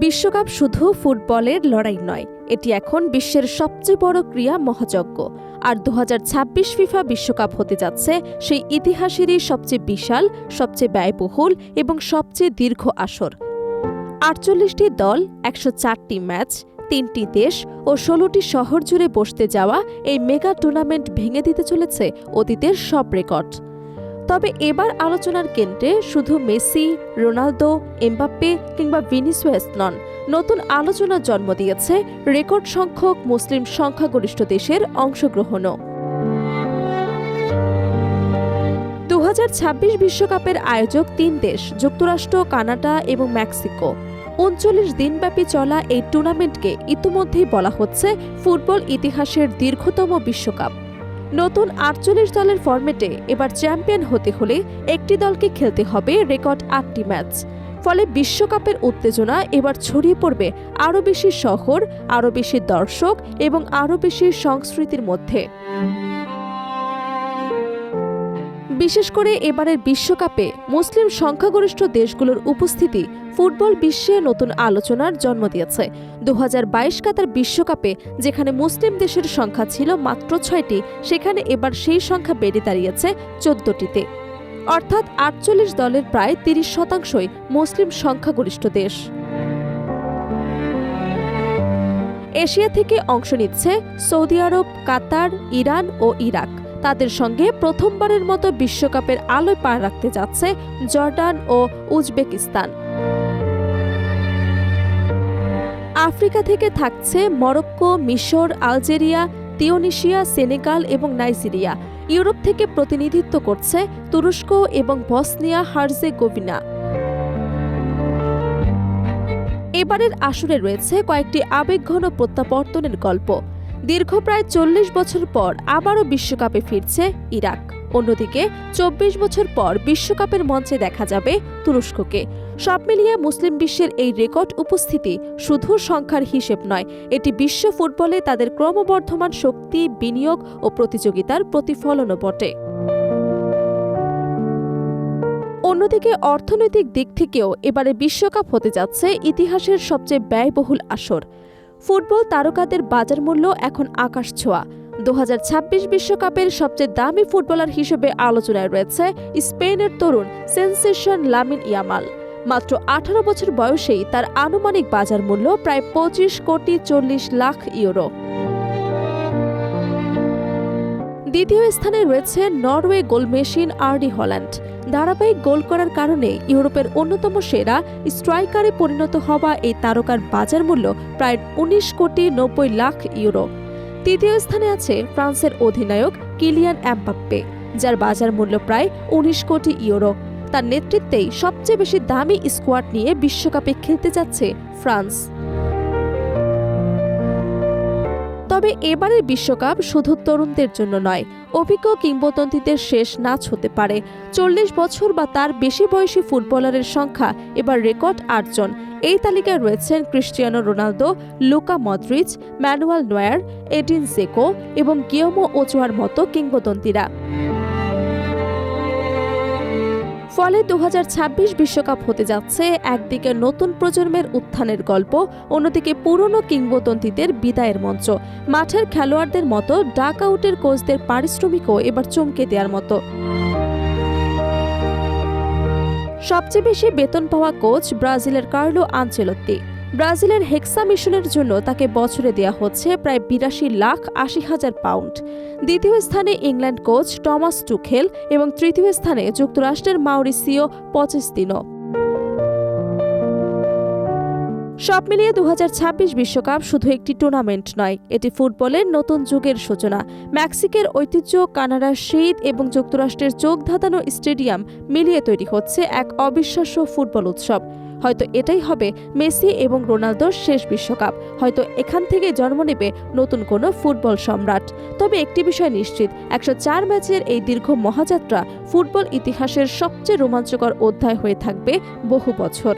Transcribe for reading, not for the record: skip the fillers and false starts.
বিশ্বকাপ শুধু ফুটবলের লড়াই নয়, এটি এখন বিশ্বের সবচেয়ে বড় ক্রীড়া মহাযজ্ঞ। আর ২০২৬ ফিফা বিশ্বকাপ হতে যাচ্ছে সেই ইতিহাসেরই সবচেয়ে বিশাল, সবচেয়ে ব্যয়বহুল এবং সবচেয়ে দীর্ঘ আসর। ৪৮টি দল, ১০৪টি ম্যাচ, ৩টি দেশ ও ১৬টি শহর জুড়ে বসতে যাওয়া এই মেগা টুর্নামেন্ট ভেঙে দিতে চলেছে অতীতের সব রেকর্ড। তবে এবার আলোচনার কেন্দ্রে শুধু মেসি, রোনালদো, এমবাপ্পে কিংবা ভিনিসিয়াস নন, নতুন আলোচনার জন্ম দিয়েছে রেকর্ড সংখ্যক মুসলিম সংখ্যাগরিষ্ঠ দেশের অংশগ্রহণও। ২০২৬ বিশ্বকাপের আয়োজক ৩ দেশ, যুক্তরাষ্ট্র, কানাডা এবং মেক্সিকো। ৩৯ দিনব্যাপী চলা এই টুর্নামেন্টকে ইতিমধ্যেই বলা হচ্ছে ফুটবল ইতিহাসের দীর্ঘতম বিশ্বকাপ। নতুন ৪৮ দলের ফরম্যাটে এবার চ্যাম্পিয়ন হতে হলে একটি দলকে খেলতে হবে রেকর্ড ৮টি ম্যাচ। ফলে বিশ্বকাপের উত্তেজনা এবার ছড়িয়ে পড়বে আরও বেশি শহর, আরও বেশি দর্শক এবং আরও বেশি সংস্কৃতির মধ্যে। বিশেষ করে এবারের বিশ্বকাপে মুসলিম সংখ্যাগরিষ্ঠ দেশগুলোর উপস্থিতি ফুটবল বিশ্বে নতুন আলোচনার জন্ম দিয়েছে। ২০২২ কাতার বিশ্বকাপে যেখানে মুসলিম দেশের সংখ্যা ছিল মাত্র ৬টি, সেখানে এবার সেই সংখ্যা বেড়ে দাঁড়িয়েছে ১৪টিতে। অর্থাৎ ৪৮ দলের প্রায় ৩০% মুসলিম সংখ্যাগরিষ্ঠ দেশ। এশিয়া থেকে অংশ নিচ্ছে সৌদি আরব, কাতার, ইরান ও ইরাক। তাদের সঙ্গে প্রথমবারের মতো বিশ্বকাপের আলোয় পা রাখতে যাচ্ছে জর্ডান ও উজবেকিস্তান। আফ্রিকা থেকে থাকছে মরক্কো, মিশর, আলজেরিয়া, তিউনিসিয়া, সেনেগাল এবং নাইজেরিয়া। ইউরোপ থেকে প্রতিনিধিত্ব করছে তুরস্ক এবং বসনিয়া হার্জেগোভিনা। এবারের আসরে রয়েছে কয়েকটি আবেগঘন প্রত্যাবর্তনের গল্প। দীর্ঘ প্রায় ৪০ বছর পর আবারও বিশ্বকাপে ফিরছে ইরাক। অন্যদিকে ২৪ বছর পর বিশ্বকাপের মঞ্চে দেখা যাবে তুরস্ককে। সব মিলিয়ে মুসলিম বিশ্বের এই রেকর্ড উপস্থিতি শুধু সংখ্যার হিসেব নয়, এটি বিশ্ব ফুটবলে তাদের ক্রমবর্ধমান শক্তি, বিনিয়োগ ও প্রতিযোগিতার প্রতিফলনও বটে। অন্যদিকে অর্থনৈতিক দিক থেকেও এবারে বিশ্বকাপ হতে যাচ্ছে ইতিহাসের সবচেয়ে ব্যয়বহুল আসর। ফুটবল তারকাদের বাজার মূল্য এখন আকাশ ছোঁয়া। ২০২৬ বিশ্বকাপের সবচেয়ে দামি ফুটবলার হিসেবে আলোচনায় রয়েছে স্পেনের তরুণ সেনসেশন লামিন ইয়ামাল। মাত্র ১৮ বছর বয়সেই তার আনুমানিক বাজার মূল্য প্রায় ২৫,৪০,০০,০০০ ইউরো। দ্বিতীয় স্থানে রয়েছে নরওয়ে গোলমেশিন আর্লি হল্যান্ড। ধারাবাহিক গোল করার কারণে ইউরোপের অন্যতম সেরা স্ট্রাইকারে পরিণত হওয়া এই তারকার বাজার মূল্য প্রায় ১৯,৯০,০০,০০০ ইউরো। তৃতীয় স্থানে আছে ফ্রান্সের অধিনায়ক কিলিয়ান এমবাপ্পে, যার বাজার মূল্য প্রায় ১৯ কোটি ইউরো। তার নেতৃত্বেই সবচেয়ে বেশি দামি স্কোয়াড নিয়ে বিশ্বকাপে খেলতে যাচ্ছে ফ্রান্স। তবে এবারের বিশ্বকাপ শুধু তরুণদের জন্য নয়, অভিজ্ঞ কিংবদন্তিদের শেষ নাচ হতে পারে। ৪০ বছর বা তার বেশি বয়সী ফুটবলারের সংখ্যা এবার রেকর্ড ৮ জন। এই তালিকায় রয়েছেন Cristiano Ronaldo, Luka Modric, Manuel Neuer, Edin Dzeko এবং গিয়োমো ওচোয়ার মতো কিংবদন্তিরা। ফলে ২০২৬ বিশ্বকাপ হতে যাচ্ছে একদিকে নতুন প্রজন্মের উত্থানের গল্প, অন্যদিকে পুরনো কিংবদন্তিদের বিদায়ের মঞ্চ। মাঠের খেলোয়াড়দের মতো ডাক আউটের কোচদের পারিশ্রমিকও এবার চমকে দেওয়ার মতো। সবচেয়ে বেশি বেতন পাওয়া কোচ ব্রাজিলের কার্লো আনচেলত্তি। ব্রাজিলের হেক্সা মিশনের জন্য তাকে বছরে দেয়া হচ্ছে প্রায় ৮২,৮০,০০০ পাউন্ড। দ্বিতীয় স্থানে ইংল্যান্ড কোচ টমাস টুখেল এবং তৃতীয় স্থানে যুক্তরাষ্ট্রের মাউরিসিও পচেতিনো। সব মিলিয়ে ২০২৬ বিশ্বকাপ শুধু একটি টুর্নামেন্ট নয়, এটি ফুটবলের নতুন যুগের সূচনা। মেক্সিকের ঐতিহ্য, কানাডার শীত এবং যুক্তরাষ্ট্রের চোখ ধাঁধানো স্টেডিয়াম মিলিয়ে তৈরি হচ্ছে এক অবিশ্বাস্য ফুটবল উৎসব। হয়তো এটাই হবে মেসি এবং রোনালদোর শেষ বিশ্বকাপ। হয়তো এখান থেকে জন্ম নেবে নতুন কোনো ফুটবল সম্রাট। তবে একটি বিষয় নিশ্চিত, ১০৪ ম্যাচের এই দীর্ঘ মহাযাত্রা ফুটবল ইতিহাসের সবচেয়ে রোমাঞ্চকর অধ্যায় হয়ে থাকবে বহু বছর।